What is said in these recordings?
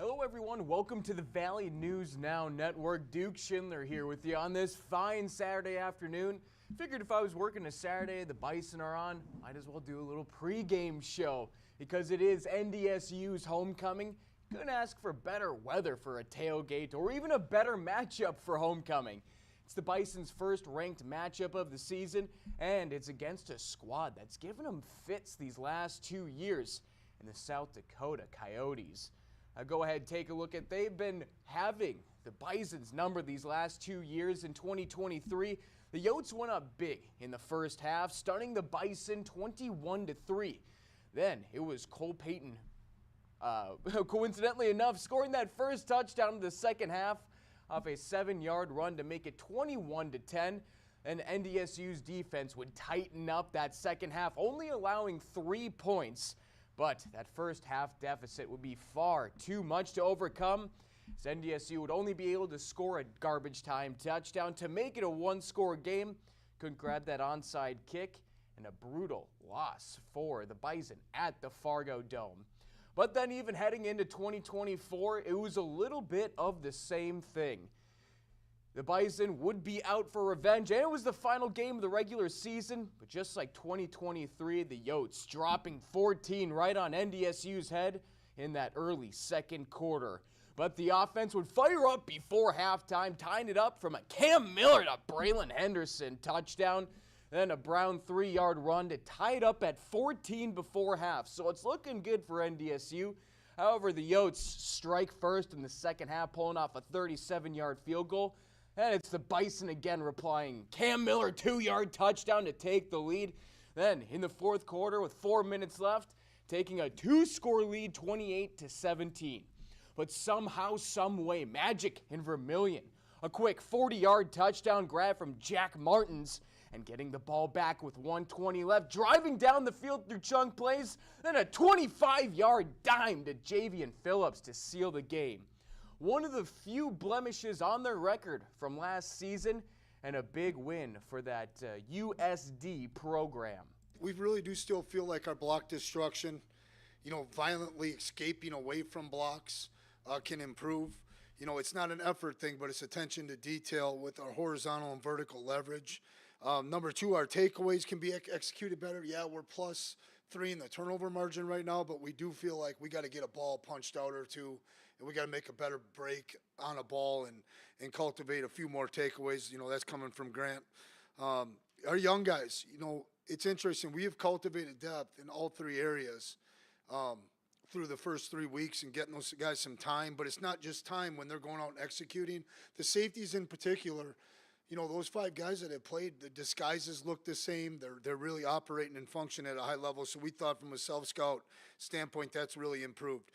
Hello everyone, welcome to the Valley News Now Network. Duke Schindler here with you on this fine Saturday afternoon. Figured if I was working a Saturday, the Bison are on, might as well do a little pregame show because it is NDSU's homecoming. Couldn't ask for better weather for a tailgate or even a better matchup for homecoming. It's the Bison's first ranked matchup of the season, and it's against a squad that's given them fits these last 2 years in the South Dakota Coyotes. Go ahead and take a look at, they've been having the Bison's number these last 2 years. In 2023, the Yotes went up big in the first half, stunning the Bison 21-3. Then it was Cole Payton, coincidentally enough, scoring that first touchdown in the second half off a 7-yard run to make it 21-10. And NDSU's defense would tighten up that second half, only allowing 3 points. But that first half deficit would be far too much to overcome, as NDSU would only be able to score a garbage time touchdown to make it a one-score game. Couldn't grab that onside kick, and a brutal loss for the Bison at the Fargo Dome. But then even heading into 2024, it was a little bit of the same thing. The Bison would be out for revenge, and it was the final game of the regular season. But just like 2023, the Yotes dropping 14 right on NDSU's head in that early second quarter. But the offense would fire up before halftime, tying it up from a Cam Miller to Braylon Henderson touchdown. Then a Brown 3-yard run to tie it up at 14 before half. So it's looking good for NDSU. However, the Yotes strike first in the second half, pulling off a 37-yard field goal. And it's the Bison again replying. Cam Miller 2-yard touchdown to take the lead. Then in the fourth quarter with 4 minutes left, taking a 2-score lead 28-17. But somehow, some way, magic in Vermilion. A quick 40-yard touchdown grab from Jack Martins and getting the ball back with 1:20 left, driving down the field through chunk plays. Then a 25-yard dime to Javian Phillips to seal the game. One of the few blemishes on their record from last season, and a big win for that USD program. We really do still feel like our block destruction, violently escaping away from blocks can improve. It's not an effort thing, but it's attention to detail with our horizontal and vertical leverage. Number two, our takeaways can be executed better. Yeah, we're +3 in the turnover margin right now, but we do feel like we got to get a ball punched out or two, and we got to make a better break on a ball and cultivate a few more takeaways. That's coming from Grant. Our young guys, it's interesting. We have cultivated depth in all 3 areas through the first 3 weeks and getting those guys some time, but it's not just time when they're going out and executing. The safeties in particular, those 5 guys that have played, the disguises look the same. They're really operating and functioning at a high level. So we thought from a self-scout standpoint, that's really improved.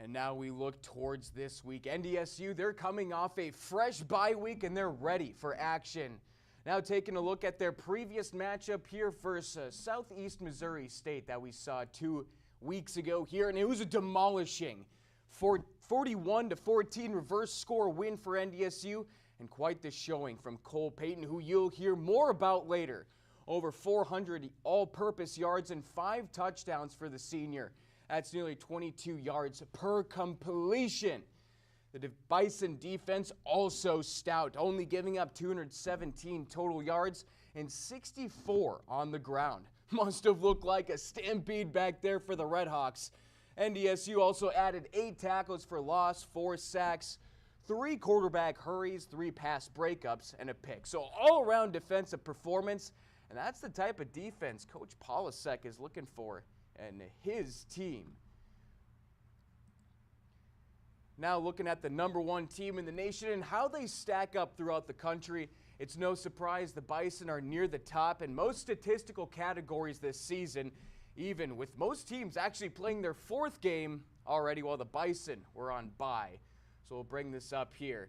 And now we look towards this week. NDSU, they're coming off a fresh bye week and they're ready for action. Now taking a look at their previous matchup here versus Southeast Missouri State that we saw 2 weeks ago here, and it was a demolishing 41-14 reverse score win for NDSU, and quite the showing from Cole Payton, who you'll hear more about later. Over 400 all-purpose yards and 5 touchdowns for the senior. That's nearly 22 yards per completion. The Bison defense also stout, only giving up 217 total yards and 64 on the ground. Must have looked like a stampede back there for the Redhawks. NDSU also added 8 tackles for loss, 4 sacks, 3 quarterback hurries, 3 pass breakups, and a pick. So all-around defensive performance, and that's the type of defense Coach Polasek is looking for and his team. Now looking at the #1 team in the nation and how they stack up throughout the country, it's no surprise the Bison are near the top in most statistical categories this season, even with most teams actually playing their 4th game already while the Bison were on bye. So we'll bring this up here.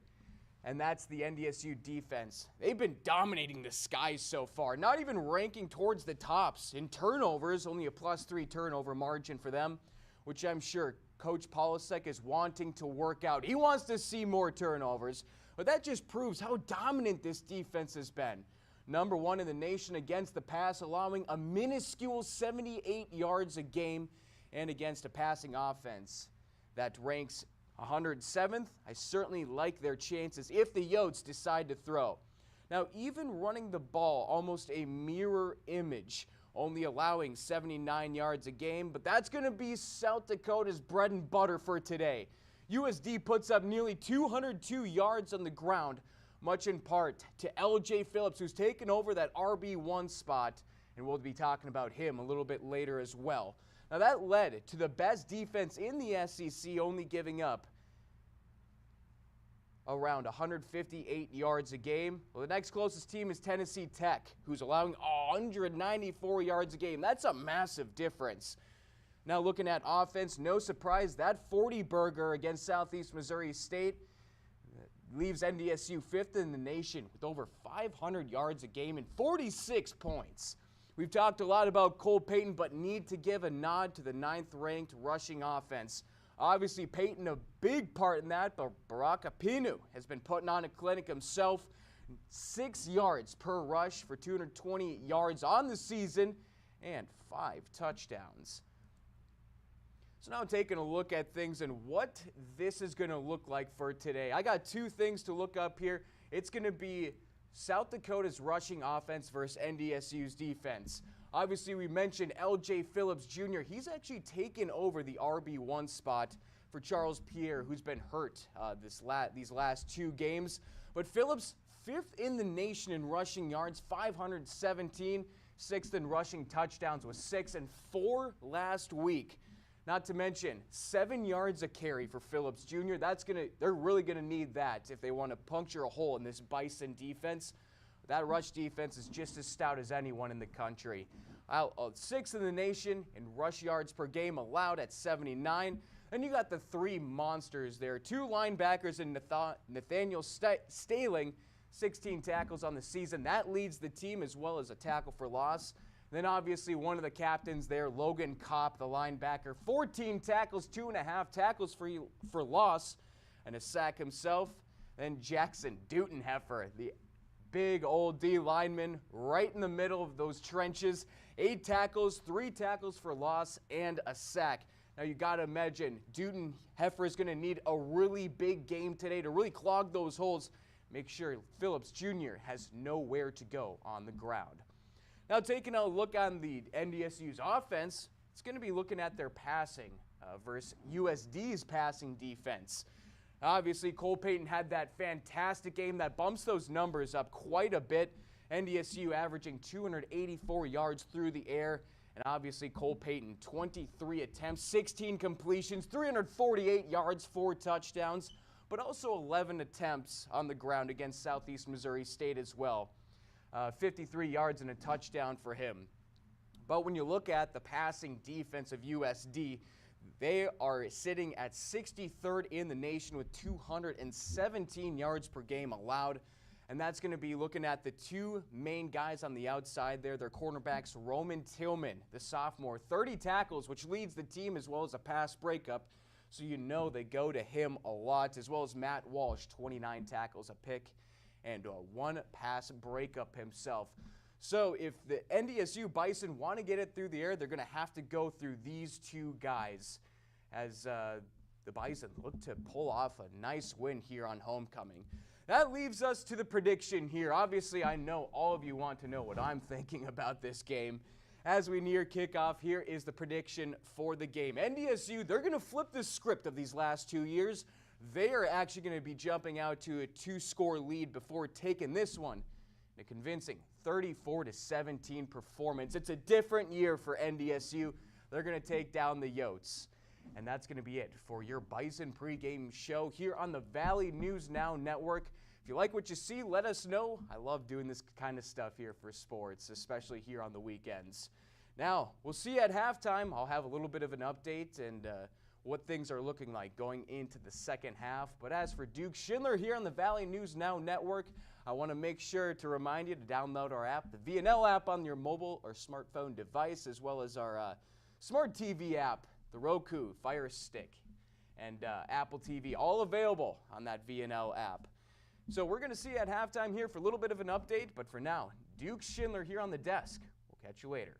And that's the NDSU defense. They've been dominating the skies so far, not even ranking towards the tops. In turnovers, only a +3 turnover margin for them, which I'm sure Coach Polasek is wanting to work out. He wants to see more turnovers, but that just proves how dominant this defense has been. #1 in the nation against the pass, allowing a minuscule 78 yards a game, and against a passing offense that ranks 107th. I certainly like their chances if the Yotes decide to throw. Now, even running the ball, almost a mirror image, only allowing 79 yards a game, but that's going to be South Dakota's bread and butter for today. USD puts up nearly 202 yards on the ground, much in part to LJ Phillips, who's taken over that RB1 spot, and we'll be talking about him a little bit later as well. Now, that led to the best defense in the SEC, only giving up around 158 yards a game. Well, the next closest team is Tennessee Tech, who's allowing 194 yards a game. That's a massive difference. Now, looking at offense, no surprise, that 40-burger against Southeast Missouri State leaves NDSU 5th in the nation with over 500 yards a game and 46 points. We've talked a lot about Cole Payton, but need to give a nod to the 9th-ranked rushing offense. Obviously, Payton a big part in that, but Baraka Pinu has been putting on a clinic himself. 6 yards per rush for 220 yards on the season and 5 touchdowns. So now taking a look at things and what this is going to look like for today. I got 2 things to look up here. It's going to be South Dakota's rushing offense versus NDSU's defense. Obviously, we mentioned LJ Phillips Jr. He's actually taken over the RB1 spot for Charles Pierre, who's been hurt these last 2 games. But Phillips, 5th in the nation in rushing yards, 517, 6th in rushing touchdowns with 6 and 4 last week. Not to mention 7 yards a carry for Phillips Jr. They're really gonna need that if they want to puncture a hole in this Bison defense. That rush defense is just as stout as anyone in the country. 6th in the nation in rush yards per game allowed at 79. Then you got the 3 monsters there. 2 linebackers in Nathaniel Staling, 16 tackles on the season. That leads the team as well as a tackle for loss. Then obviously one of the captains there, Logan Kopp, the linebacker, 14 tackles, 2.5 tackles for loss, and a sack himself. Then Jackson Dutenheffer, the big old D lineman right in the middle of those trenches. 8 tackles, 3 tackles for loss, and a sack. Now you got to imagine Dutenheffer is going to need a really big game today to really clog those holes. Make sure Phillips Jr. has nowhere to go on the ground. Now taking a look on the NDSU's offense, it's going to be looking at their passing versus USD's passing defense. Obviously, Cole Payton had that fantastic game that bumps those numbers up quite a bit. NDSU averaging 284 yards through the air. And obviously, Cole Payton, 23 attempts, 16 completions, 348 yards, 4 touchdowns, but also 11 attempts on the ground against Southeast Missouri State as well. 53 yards and a touchdown for him. But when you look at the passing defense of USD, they are sitting at 63rd in the nation with 217 yards per game allowed. And that's going to be looking at the 2 main guys on the outside there. Their cornerbacks, Roman Tillman, the sophomore, 30 tackles, which leads the team as well as a pass breakup. So you know they go to him a lot, as well as Matt Walsh, 29 tackles, a pick, and 1 pass breakup himself. So if the NDSU Bison want to get it through the air, they're going to have to go through these 2 guys as the Bison look to pull off a nice win here on homecoming. That leaves us to the prediction here. Obviously, I know all of you want to know what I'm thinking about this game. As we near kickoff, here is the prediction for the game. NDSU, they're going to flip the script of these last 2 years. They are actually going to be jumping out to a 2-score lead before taking this one in a convincing 34-17 performance. It's a different year for NDSU. They're going to take down the Yotes. And that's going to be it for your Bison pregame show here on the Valley News Now Network. If you like what you see, let us know. I love doing this kind of stuff here for sports, especially here on the weekends. Now, we'll see you at halftime. I'll have a little bit of an update and what things are looking like going into the second half. But as for Duke Schindler here on the Valley News Now Network, I want to make sure to remind you to download our app, the VNN app on your mobile or smartphone device, as well as our smart TV app, the Roku, Fire Stick, and Apple TV, all available on that VNN app. So we're going to see you at halftime here for a little bit of an update, but for now, Duke Schindler here on the desk. We'll catch you later.